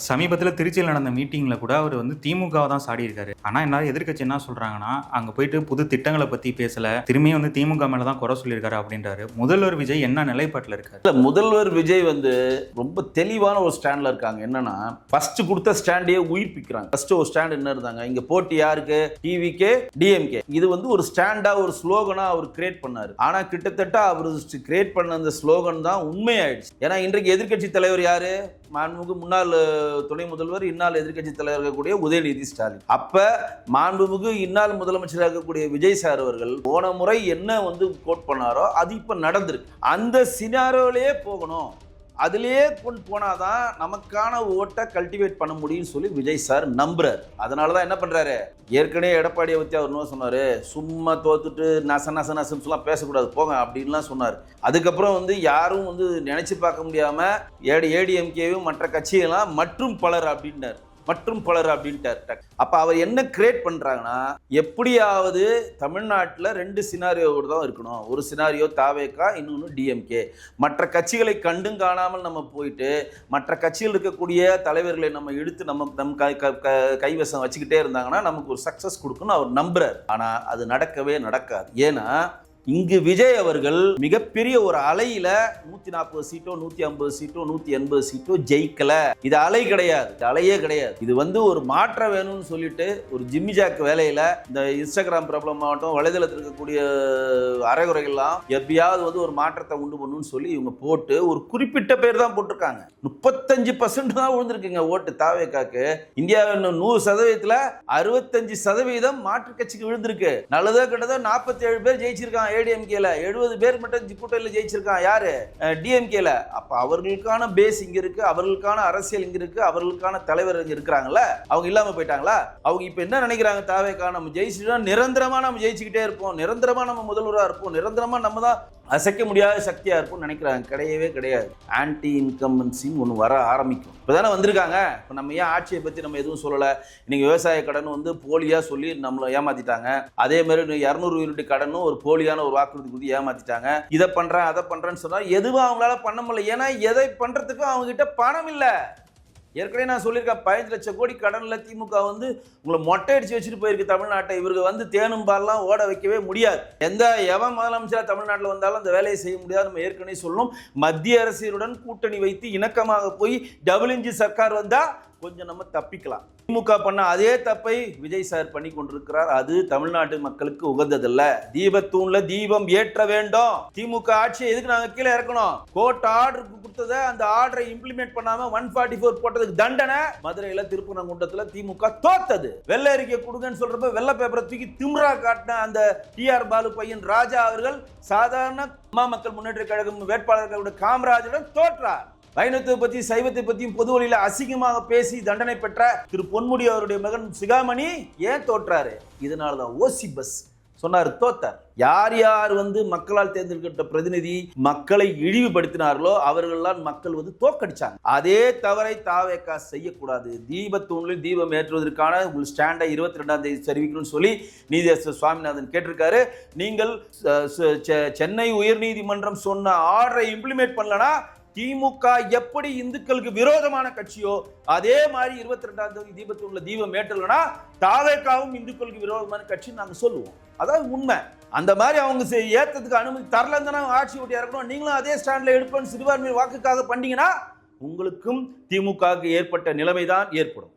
சமீபத்தில் திருச்சியில் நடந்த மீட்டிங்கில் கூட அவர் திமுகவை தான் சாடி இருக்காரு. ஆனால் என்ன எதிர்க்கட்சி என்ன சொல்றாங்கன்னா, அங்கே போயிட்டு புது திட்டங்களை பற்றி பேசல, திரும்பியும் திமுக மேலே தான் குறை சொல்லியிருக்காரு அப்படின்றாரு. முதல்வர் விஜய் என்ன நிலைப்பாட்டில் இருக்காரு? முதல்வர் விஜய் ரொம்ப தெளிவான ஒரு ஸ்டாண்ட்ல இருக்காங்க. என்னன்னா, ஃபர்ஸ்ட் கொடுத்த ஸ்டாண்டையே உயிர்ப்பிக்கிறாங்க. ஃபர்ஸ்ட் ஒரு ஸ்டாண்ட் என்ன இருந்தாங்க, இங்க போட்டி யாருக்கு? TVK DMK. இது ஒரு ஸ்டாண்டா ஒரு ஸ்லோகனா அவர் கிரியேட் பண்ணாரு. ஆனா கிட்டத்தட்ட அவர் கிரியேட் பண்ண அந்த ஸ்லோகன் தான் உண்மையாயிடுச்சு. ஏன்னா இன்றைக்கு எதிர்க்கட்சி தலைவர் யாரு? மாண்புமிகு முன்னாள் துணை முதல்வர், இந்நாள் எதிர்க்கட்சி தலைவர் இருக்கக்கூடிய உதயநிதி ஸ்டாலின். அப்ப மாண்புமிகு இந்நாள் முதலமைச்சராக இருக்கக்கூடிய விஜய் சார் அவர்கள் போன முறை என்ன கோட் பண்ணாரோ அது இப்ப நடந்திருக்கு. அந்த சினாரியோலயே போகணும், அதுலயே கொண்டு போனாதான் நமக்கான ஓட்டை கல்டிவேட் பண்ண முடியும்னு சொல்லி விஜய் சார் நம்புறாரு. அதனாலதான் என்ன பண்றாரு, ஏற்கனவே எடப்பாடியை பத்தி அவர் என்ன சொன்னாரு, சும்மா தோத்துட்டு நசன்னு சொல்லலாம் பேசக்கூடாது போங்க அப்படின்லாம் சொன்னார். அதுக்கப்புறம் யாரும் நினைச்சு பார்க்க முடியாம ஏடிஎம்கேவும் மற்ற கட்சிகள்லாம் மற்றும் பலர் அப்படின்ட்டார். அப்ப அவர் என்ன கிரியேட் பண்றாங்கன்னா, எப்படியாவது தமிழ்நாட்டில் 2 சினாரியோடு தான் இருக்கணும். ஒரு சினாரியோ தாவேகா, இன்னொன்று டிஎம்கே. மற்ற கட்சிகளை கண்டும் காணாமல் நம்ம போயிட்டு மற்ற கட்சிகள் இருக்கக்கூடிய தலைவர்களை நம்ம எடுத்து நம்ம கைவசம் வச்சுக்கிட்டே இருந்தாங்கன்னா நமக்கு ஒரு சக்சஸ் கொடுக்கணும் அவர் நம்புறார். ஆனா அது நடக்கவே நடக்காது. ஏன்னா இங்கு விஜய் அவர்கள் மிகப்பெரிய ஒரு அலையில 140 சீட்டோ 150 சீட்டோ 180 சீட்டோ ஜெயிக்கல. இது அலை கிடையாது, இது அலையே கிடையாது. இது ஒரு மாற்றம் வேணும்னு சொல்லிட்டு ஒரு ஜிம்மி ஜாக் வேலையில இந்த இன்ஸ்டாகிராம் பிரபலம் ஆகட்டும், வலைதளத்தில் இருக்கக்கூடிய அரைகுறைகள்லாம் எப்படியாவது ஒரு மாற்றத்தை உண்டு பண்ணணும்னு சொல்லி இவங்க போட்டு ஒரு குறிப்பிட்ட பேர் தான் போட்டிருக்காங்க. 35% தான் விழுந்திருக்குங்க ஓட்டு தாவேகாக்கு. இந்தியாவின் 100%த்துல 65% மாற்று கட்சிக்கு விழுந்திருக்கு. நல்லதோ கெட்டதோ 47 பேர் ஜெயிச்சிருக்காங்க ஏடிஎம்கேல, 70 பேர் மட்டும் கூட்டணியில் ஜெயிச்சிருக்கான் யாரு? டிஎம்கேல. அப்ப அவர்களுக்கான பேஸ் இங்க இருக்கு, அவர்களுக்கான அரசியல் இங்க இருக்கு, அவர்களுக்கான தலைவர் இங்க இருக்கிறாங்கல்ல, அவங்க இல்லாம போயிட்டாங்களா? அவங்க இப்ப என்ன நினைக்கிறாங்க, தாவேக்கா நம்ம ஜெயிச்சுட்டோம், நிரந்தரமா நம்ம ஜெயிச்சுக்கிட்டே இருப்போம், நிரந்தரமா நம்ம முதல்வராக இருப்போம், நிரந்தரமா நம்ம தான் அசைக்க முடியாத சக்தியா இருக்கும்னு நினைக்கிறாங்க. கிடையவே கிடையாது. ஆன்டி இன்கம்பன்சின்னு ஒன்று வர ஆரம்பிக்கும். இப்போதானே வந்திருக்காங்க. இப்போ நம்ம ஏன் ஆட்சியை பற்றி நம்ம எதுவும் சொல்லலை? இன்னைக்கு விவசாய கடன் போலியா சொல்லி நம்மளை ஏமாத்திட்டாங்க. அதே மாதிரி 200 யூனிட் கடனும் ஒரு போலியான ஒரு வாக்குறுதி கொடுத்து ஏமாத்திட்டாங்க. இதை பண்றேன் அதை பண்றேன்னு சொன்னா எதுவும் அவங்களால பண்ண முடியல. ஏன்னா எதை பண்றதுக்கும் அவங்க கிட்ட பணம் இல்லை. ஏற்கனவே நான் சொல்லியிருக்கேன், 15 லட்சம் கோடி கடன்ல திமுக உங்களை மொட்டை அடிச்சு வச்சுட்டு போயிருக்கு தமிழ்நாட்டை. இவருக்கு தேனும் பால்லாம் ஓட வைக்கவே முடியாது. எவன் முதலமைச்சராக தமிழ்நாட்டில் வந்தாலும் அந்த வேலையை செய்ய முடியாது. நம்ம ஏற்கனவே சொல்லணும், மத்திய அரசுடன் கூட்டணி வைத்து இணக்கமாக போய் டபுள் இன்ஜின் சர்க்கார் வந்தா கொஞ்சம் நம்ம தப்பிக்கலாம். திமுக பண்ண அதே தப்பை விஜய் சார் பண்ணி கொண்டிருக்கிறார். அது தமிழ்நாட்டு மக்களுக்கு உகந்ததில்ல. தீபத்தூண்ல தீபம் ஏற்ற வேண்டும். திமுக ஆட்சியை எதுக்கு நாங்க கீழே இறக்கணும்? கோர்ட் ஆர்டர் கொடுத்ததை அந்த ஆர்டரை இம்ப்ளிமெண்ட் பண்ணாம 144 போட்டதுக்கு தண்டனை. மதுரையில திருப்பரங்குன்றத்துல திமுக தோத்தது. வெள்ளை அறிக்கை கொடுங்கன்னு சொல்றப்ப வெள்ளை பேப்பரை தூக்கி திமிரா காட்டின அந்த டிஆர் பாலு பையன் ராஜா அவர்கள் சாதாரண அம்மா மக்கள் முன்னேற்ற கழகம் வேட்பாளர்களுடைய காமராஜுடன் தோற்றார். வைணவத்தை பத்தி சைவத்தை பத்தியும் பொது வழியில அசிங்கமாக பேசி தண்டனை பெற்ற திரு பொன்முடி அவருடைய மகன் சிகாமணி ஏன் தோற்றாரு? இதனாலதான் ஓசி பஸ் சொன்னார் தோத்தார். யார் யார் மக்களால் தேர்ந்தெடுக்கப்பட்ட பிரதிநிதி மக்களை இழிவுபடுத்தினார்களோ அவர்களால் மக்கள் தோக்கடிச்சாங்க. அதே தவறை தாவேக்கா செய்யக்கூடாது. தீபத்தூணில் தீபம் ஏற்றுவதற்கான உங்கள் ஸ்டாண்டை 22ஆம் தேதி தெரிவிக்கணும்னு சொல்லி நீதியரசர் சுவாமிநாதன் கேட்டிருக்காரு. நீங்கள் சென்னை உயர்நீதிமன்றம் சொன்ன ஆர்டரை இம்ப்ளிமெண்ட் பண்ணலனா திமுக எப்படி இந்துக்களுக்கு விரோதமான கட்சியோ அதே மாதிரி 22ஆம் தேதி தீபத்தூண்ல தீபம் ஏற்றலனா தாவேக்காவும் இந்துக்களுக்கு விரோதமான கட்சி நாங்க சொல்லுவோம். அதாவது உண்மை. அந்த மாதிரி அவங்க ஏற்றதுக்கு அனுமதி தரலன்னா ஆட்சி ஓட்டி இறக்கணும். நீங்களும் அதே ஸ்டாண்ட்ல எடுப்பேன் சிறுபான்மை வாக்குக்காக பண்ணீங்கன்னா உங்களுக்கும் திமுகவுக்கு ஏற்பட்ட நிலைமைதான் ஏற்படும்.